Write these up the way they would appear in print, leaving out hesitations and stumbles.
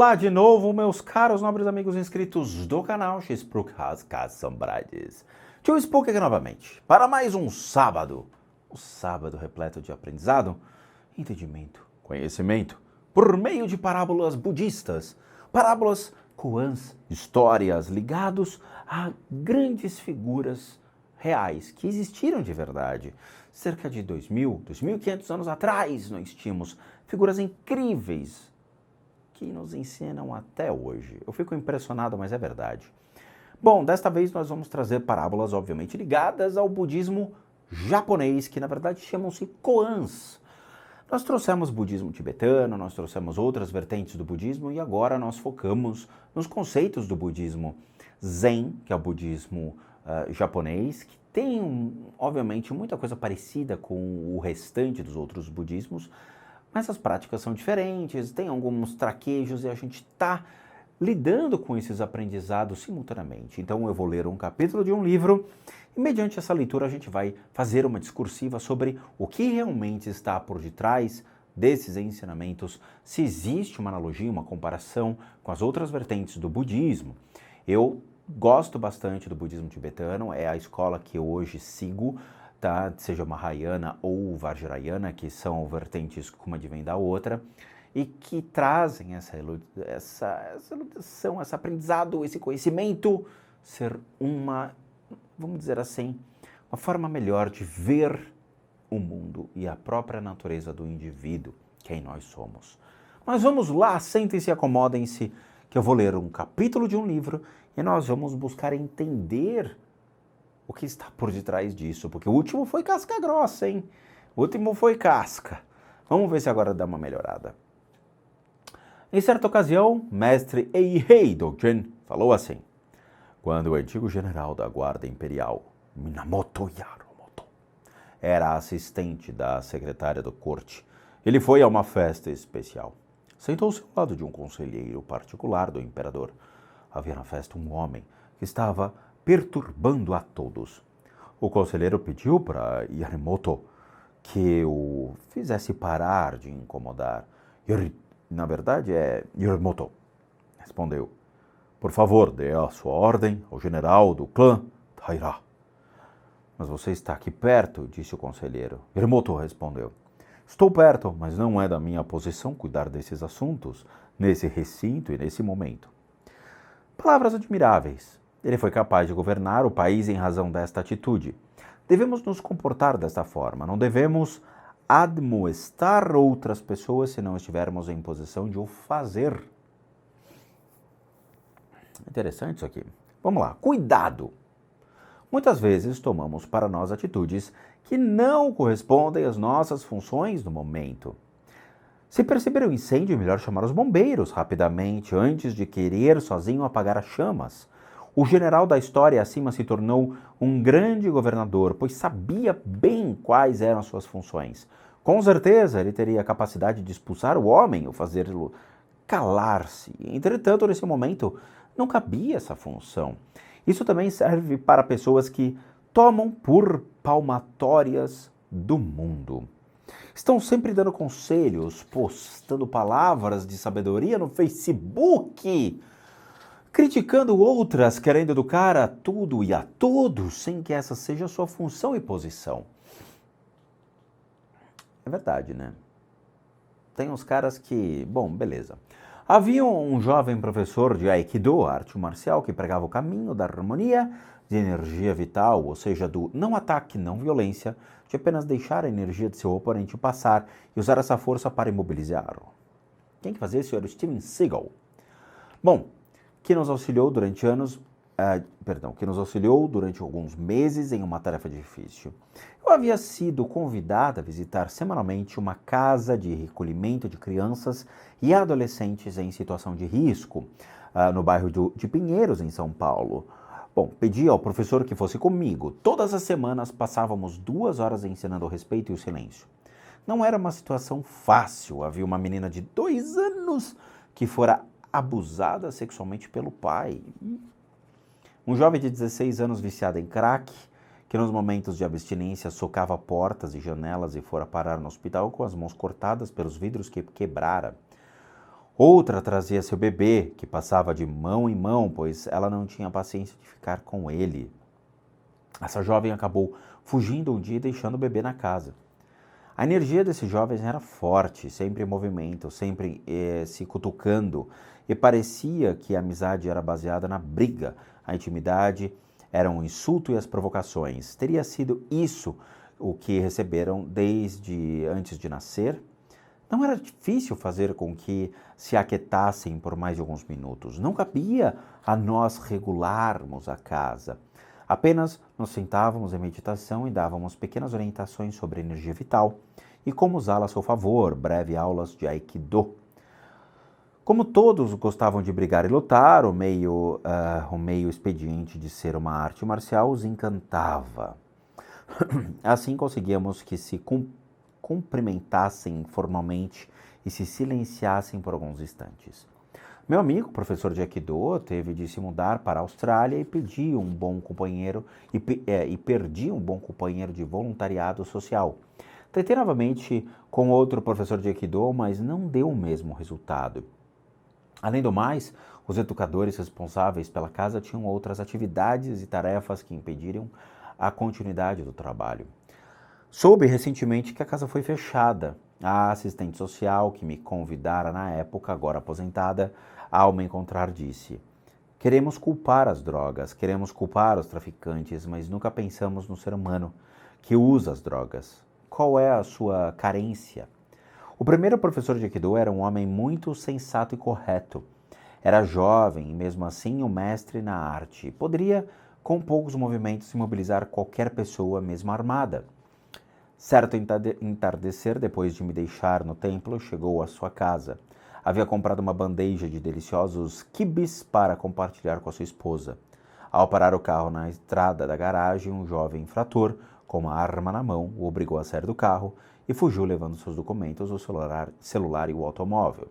Olá de novo, meus caros nobres amigos inscritos do canal Spookhouse Assombrados. Tio Spook aqui novamente, para mais um sábado repleto de aprendizado, entendimento, conhecimento, por meio de parábolas budistas, parábolas koans, histórias ligados a grandes figuras reais que existiram de verdade. Cerca de 2.500 anos atrás nós tínhamos figuras incríveis que nos ensinam até hoje. Eu fico impressionado, mas é verdade. Bom, desta vez nós vamos trazer parábolas, obviamente, ligadas ao budismo japonês, que na verdade chamam-se koans. Nós trouxemos budismo tibetano, nós trouxemos outras vertentes do budismo e agora nós focamos nos conceitos do budismo Zen, que é o budismo japonês, que tem, obviamente, muita coisa parecida com o restante dos outros budismos, mas as práticas são diferentes, tem alguns traquejos e a gente está lidando com esses aprendizados simultaneamente. Então eu vou ler um capítulo de um livro e mediante essa leitura a gente vai fazer uma discursiva sobre o que realmente está por detrás desses ensinamentos, se existe uma analogia, uma comparação com as outras vertentes do budismo. Eu gosto bastante do budismo tibetano, é a escola que eu hoje sigo, tá? Seja Mahayana ou Vajrayana, que são vertentes que uma advém da outra, e que trazem essa elucidação, esse aprendizado, esse conhecimento, ser uma, vamos dizer assim, uma forma melhor de ver o mundo e a própria natureza do indivíduo, quem nós somos. Mas vamos lá, sentem-se e acomodem-se, que eu vou ler um capítulo de um livro e nós vamos buscar entender o que está por detrás disso, porque o último foi casca grossa, hein? O último foi casca. Vamos ver se agora dá uma melhorada. Em certa ocasião, mestre Eihei Dogen falou assim: quando o antigo general da guarda imperial, Minamoto Yamamoto, era assistente da secretária da corte, ele foi a uma festa especial. Sentou-se ao lado de um conselheiro particular do imperador. Havia na festa um homem que estava perturbando a todos. O conselheiro pediu para Yamamoto que o fizesse parar de incomodar. Na verdade é Yamamoto, respondeu. Por favor, dê a sua ordem ao general do clã Taira. Mas você está aqui perto, disse o conselheiro. Yamamoto respondeu. Estou perto, mas não é da minha posição cuidar desses assuntos, nesse recinto e nesse momento. Palavras admiráveis. Ele foi capaz de governar o país em razão desta atitude. Devemos nos comportar desta forma, não devemos admoestar outras pessoas se não estivermos em posição de o fazer. Interessante isso aqui. Vamos lá, cuidado! Muitas vezes tomamos para nós atitudes que não correspondem às nossas funções no momento. Se perceber um incêndio, é melhor chamar os bombeiros rapidamente, antes de querer sozinho apagar as chamas. O general da história acima se tornou um grande governador, pois sabia bem quais eram as suas funções. Com certeza, ele teria a capacidade de expulsar o homem ou fazê-lo calar-se. Entretanto, nesse momento, não cabia essa função. Isso também serve para pessoas que tomam por palmatórias do mundo. Estão sempre dando conselhos, postando palavras de sabedoria no Facebook, criticando outras, querendo educar a tudo e a todos, sem que essa seja a sua função e posição. É verdade, né? Tem uns caras que... Bom, beleza. Havia um jovem professor de Aikido, arte marcial, que pregava o caminho da harmonia, de energia vital, ou seja, do não ataque, não violência, de apenas deixar a energia de seu oponente passar e usar essa força para imobilizá-lo. Quem que fazia isso era o Steven Seagal. Bom, que nos auxiliou durante alguns meses em uma tarefa difícil. Eu havia sido convidada a visitar semanalmente uma casa de recolhimento de crianças e adolescentes em situação de risco, no bairro de Pinheiros, em São Paulo. Bom, pedi ao professor que fosse comigo. Todas as semanas passávamos 2 horas ensinando o respeito e o silêncio. Não era uma situação fácil. Havia uma menina de 2 anos que fora abusada sexualmente pelo pai. Um jovem de 16 anos viciado em crack, que nos momentos de abstinência socava portas e janelas e fora parar no hospital com as mãos cortadas pelos vidros que quebrara. Outra trazia seu bebê, que passava de mão em mão, pois ela não tinha paciência de ficar com ele. Essa jovem acabou fugindo um dia e deixando o bebê na casa. A energia desses jovens era forte, sempre em movimento, sempre se cutucando, e parecia que a amizade era baseada na briga, a intimidade era um insulto e as provocações. Teria sido isso o que receberam desde antes de nascer? Não era difícil fazer com que se aquietassem por mais de alguns minutos. Não cabia a nós regularmos a casa. Apenas nos sentávamos em meditação e dávamos pequenas orientações sobre a energia vital e como usá-la a seu favor, breve aulas de Aikido. Como todos gostavam de brigar e lutar, o meio expediente de ser uma arte marcial os encantava. Assim conseguíamos que se cumprimentassem formalmente e se silenciassem por alguns instantes. Meu amigo, professor de Aikido, teve de se mudar para a Austrália e perdi um bom companheiro de voluntariado social. Tentei novamente com outro professor de Aikido, mas não deu o mesmo resultado. Além do mais, os educadores responsáveis pela casa tinham outras atividades e tarefas que impediram a continuidade do trabalho. Soube recentemente que a casa foi fechada. A assistente social que me convidara na época, agora aposentada, ao me encontrar disse: queremos culpar as drogas, queremos culpar os traficantes, mas nunca pensamos no ser humano que usa as drogas. Qual é a sua carência? O primeiro professor de Aikido era um homem muito sensato e correto. Era jovem e mesmo assim um mestre na arte. Poderia, com poucos movimentos, imobilizar qualquer pessoa, mesmo armada. Certo entardecer, depois de me deixar no templo, chegou à sua casa. Havia comprado uma bandeja de deliciosos quibes para compartilhar com a sua esposa. Ao parar o carro na entrada da garagem, um jovem infrator, com uma arma na mão, o obrigou a sair do carro e fugiu levando seus documentos, o celular e o automóvel.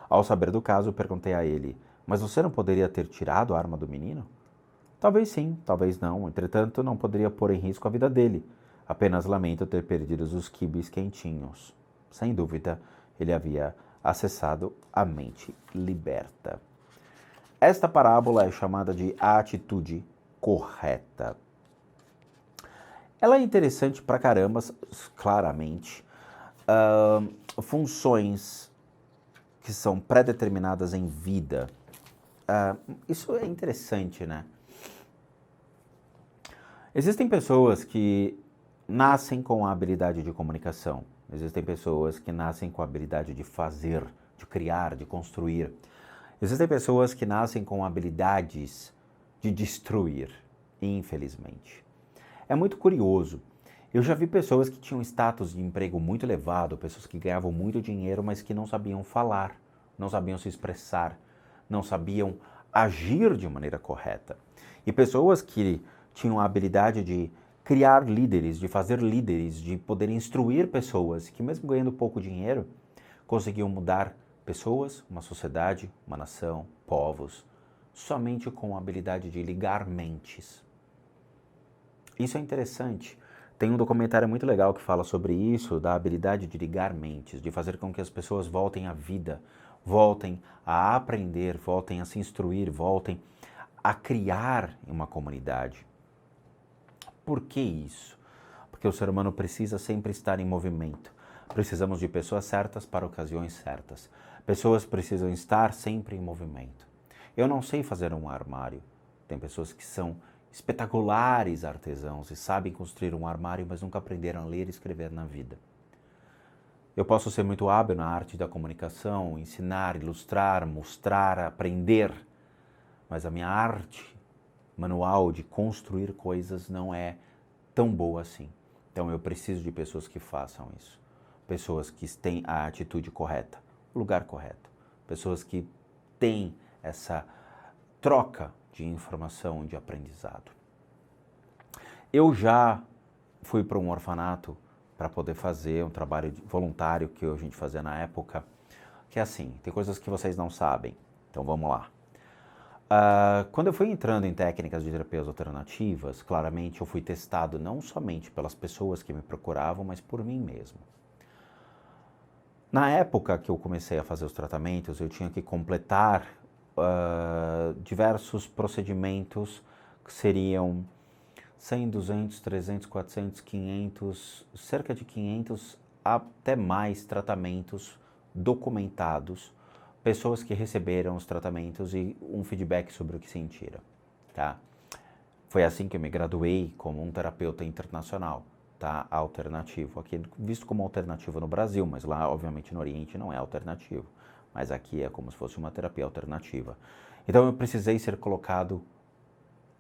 Ao saber do caso, perguntei a ele: mas você não poderia ter tirado a arma do menino? Talvez sim, talvez não. Entretanto, não poderia pôr em risco a vida dele. Apenas lamento ter perdido os quibes quentinhos. Sem dúvida, ele havia acessado a mente liberta. Esta parábola é chamada de a atitude correta. Ela é interessante pra caramba, claramente. Funções que são pré-determinadas em vida. Isso é interessante, né? Existem pessoas que nascem com a habilidade de comunicação. Existem pessoas que nascem com a habilidade de fazer, de criar, de construir. Existem pessoas que nascem com habilidades de destruir, infelizmente. É muito curioso. Eu já vi pessoas que tinham status de emprego muito elevado, pessoas que ganhavam muito dinheiro, mas que não sabiam falar, não sabiam se expressar, não sabiam agir de maneira correta. E pessoas que tinham a habilidade de criar líderes, de fazer líderes, de poder instruir pessoas, que mesmo ganhando pouco dinheiro, conseguiam mudar pessoas, uma sociedade, uma nação, povos, somente com a habilidade de ligar mentes. Isso é interessante. Tem um documentário muito legal que fala sobre isso, da habilidade de ligar mentes, de fazer com que as pessoas voltem à vida, voltem a aprender, voltem a se instruir, voltem a criar uma comunidade. Por que isso? Porque o ser humano precisa sempre estar em movimento. Precisamos de pessoas certas para ocasiões certas. Pessoas precisam estar sempre em movimento. Eu não sei fazer um armário. Tem pessoas que são espetaculares artesãos e sabem construir um armário, mas nunca aprenderam a ler e escrever na vida. Eu posso ser muito hábil na arte da comunicação, ensinar, ilustrar, mostrar, aprender, mas a minha arte manual de construir coisas não é tão boa assim. Então eu preciso de pessoas que façam isso. Pessoas que têm a atitude correta, o lugar correto. Pessoas que têm essa troca de informação, de aprendizado. Eu já fui para um orfanato para poder fazer um trabalho voluntário que a gente fazia na época, que é assim, tem coisas que vocês não sabem, então vamos lá. Quando eu fui entrando em técnicas de terapias alternativas, claramente eu fui testado não somente pelas pessoas que me procuravam, mas por mim mesmo. Na época que eu comecei a fazer os tratamentos, eu tinha que completar diversos procedimentos que seriam 100, 200, 300, 400, 500, cerca de 500 até mais tratamentos documentados, pessoas que receberam os tratamentos e um feedback sobre o que sentiram, tá? Foi assim que eu me graduei como um terapeuta internacional, tá? Alternativo, aqui visto como alternativo no Brasil, mas lá, obviamente, no Oriente não é alternativo, mas aqui é como se fosse uma terapia alternativa. Então eu precisei ser colocado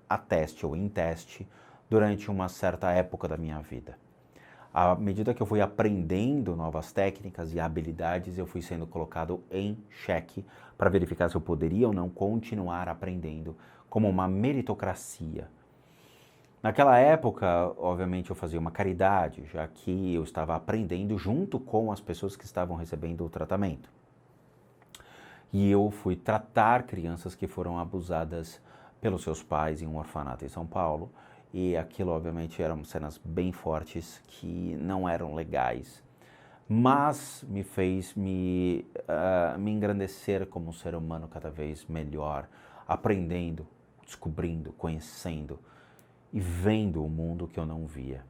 a teste ou em teste durante uma certa época da minha vida. À medida que eu fui aprendendo novas técnicas e habilidades, eu fui sendo colocado em xeque para verificar se eu poderia ou não continuar aprendendo como uma meritocracia. Naquela época, obviamente, eu fazia uma caridade, já que eu estava aprendendo junto com as pessoas que estavam recebendo o tratamento. E eu fui tratar crianças que foram abusadas pelos seus pais em um orfanato em São Paulo. E aquilo, obviamente, eram cenas bem fortes que não eram legais, mas me fez me engrandecer como um ser humano cada vez melhor, aprendendo, descobrindo, conhecendo e vendo o mundo que eu não via.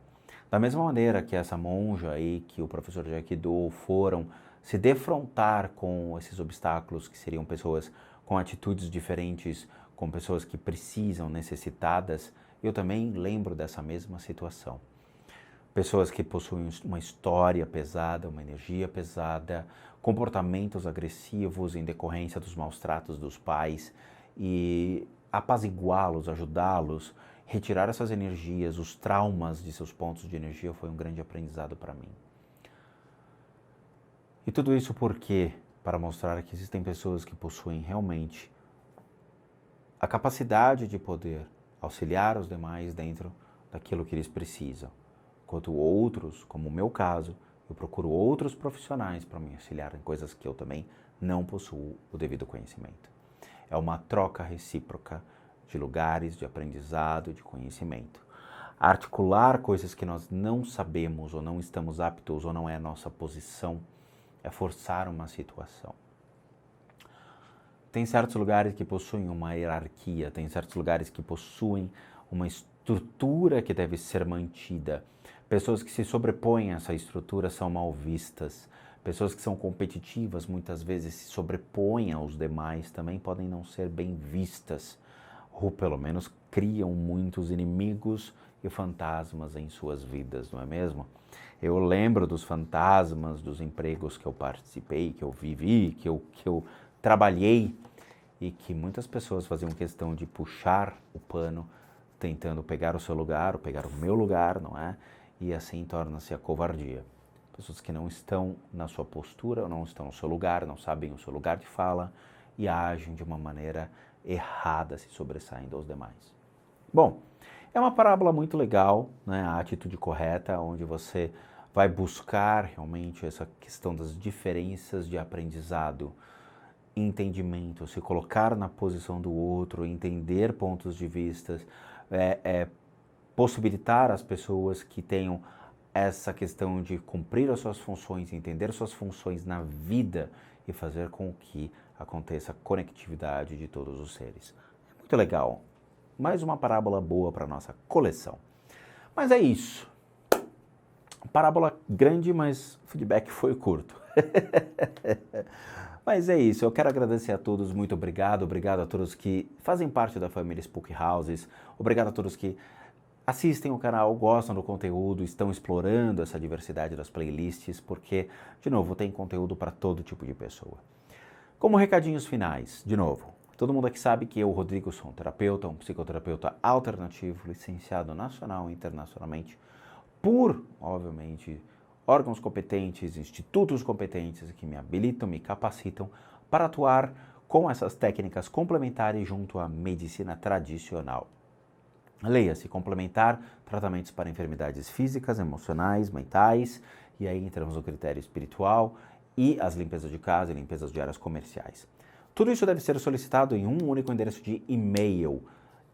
Da mesma maneira que essa monja aí, que o professor Jack Do foram se defrontar com esses obstáculos, que seriam pessoas com atitudes diferentes, com pessoas que precisam, necessitadas, eu também lembro dessa mesma situação. Pessoas que possuem uma história pesada, uma energia pesada, comportamentos agressivos em decorrência dos maus tratos dos pais e apaziguá-los, ajudá-los, retirar essas energias, os traumas de seus pontos de energia foi um grande aprendizado para mim. E tudo isso por quê? Para mostrar que existem pessoas que possuem realmente a capacidade de poder auxiliar os demais dentro daquilo que eles precisam. Enquanto outros, como o meu caso, eu procuro outros profissionais para me auxiliar em coisas que eu também não possuo o devido conhecimento. É uma troca recíproca de lugares, de aprendizado, de conhecimento. Articular coisas que nós não sabemos ou não estamos aptos ou não é a nossa posição é forçar uma situação. Tem certos lugares que possuem uma hierarquia, tem certos lugares que possuem uma estrutura que deve ser mantida. Pessoas que se sobrepõem a essa estrutura são mal vistas. Pessoas que são competitivas muitas vezes se sobrepõem aos demais também podem não ser bem vistas, ou pelo menos criam muitos inimigos e fantasmas em suas vidas, não é mesmo? Eu lembro dos fantasmas dos empregos que eu participei, que eu vivi, que eu trabalhei e que muitas pessoas faziam questão de puxar o pano, tentando pegar o seu lugar, ou pegar o meu lugar, não é? E assim torna-se a covardia. Pessoas que não estão na sua postura, ou não estão no seu lugar, não sabem o seu lugar de fala e agem de uma maneira errada, se sobressaindo aos demais. Bom, é uma parábola muito legal, né? A atitude correta, onde você vai buscar realmente essa questão das diferenças de aprendizado, entendimento, se colocar na posição do outro, entender pontos de vista, possibilitar às pessoas que tenham essa questão de cumprir as suas funções, entender suas funções na vida e fazer com que aconteça a conectividade de todos os seres. É muito legal. Mais uma parábola boa para a nossa coleção. Mas é isso. Parábola grande, mas o feedback foi curto. Mas é isso, eu quero agradecer a todos, muito obrigado. Obrigado a todos que fazem parte da família Spook Houses. Obrigado a todos que assistem o canal, gostam do conteúdo, estão explorando essa diversidade das playlists, porque, de novo, tem conteúdo para todo tipo de pessoa. Como recadinhos finais, de novo, todo mundo aqui sabe que eu, Rodrigo, sou um terapeuta, um psicoterapeuta alternativo, licenciado nacional e internacionalmente por, obviamente, órgãos competentes, institutos competentes que me habilitam, me capacitam para atuar com essas técnicas complementares junto à medicina tradicional. Leia-se, complementar tratamentos para enfermidades físicas, emocionais, mentais, e aí entramos no critério espiritual e as limpezas de casa e limpezas de áreas comerciais. Tudo isso deve ser solicitado em um único endereço de e-mail,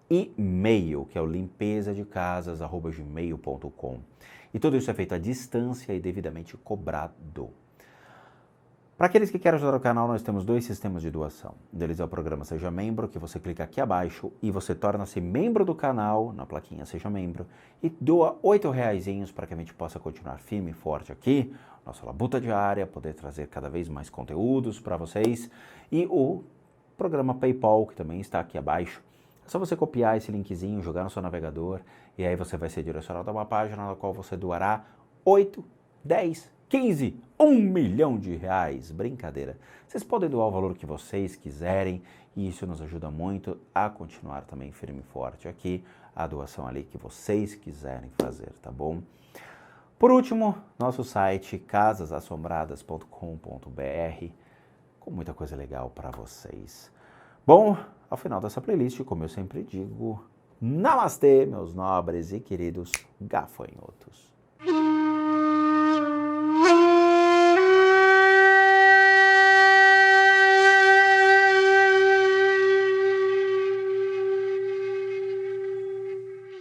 que é o limpezadecasas@gmail.com. E tudo isso é feito à distância e devidamente cobrado. Para aqueles que querem ajudar o canal, nós temos 2 sistemas de doação. Um deles é o programa Seja Membro, que você clica aqui abaixo e você torna-se membro do canal, na plaquinha Seja Membro, e doa R$8 para que a gente possa continuar firme e forte aqui, nossa labuta diária, poder trazer cada vez mais conteúdos para vocês, e o programa PayPal, que também está aqui abaixo. É só você copiar esse linkzinho, jogar no seu navegador, e aí você vai ser direcionado a uma página na qual você doará 8, 10, 15, 1 milhão de reais. Brincadeira. Vocês podem doar o valor que vocês quiserem e isso nos ajuda muito a continuar também firme e forte aqui, a doação ali que vocês quiserem fazer, tá bom? Por último, nosso site casasassombradas.com.br, com muita coisa legal para vocês. Bom, ao final dessa playlist, como eu sempre digo, namastê, meus nobres e queridos gafanhotos.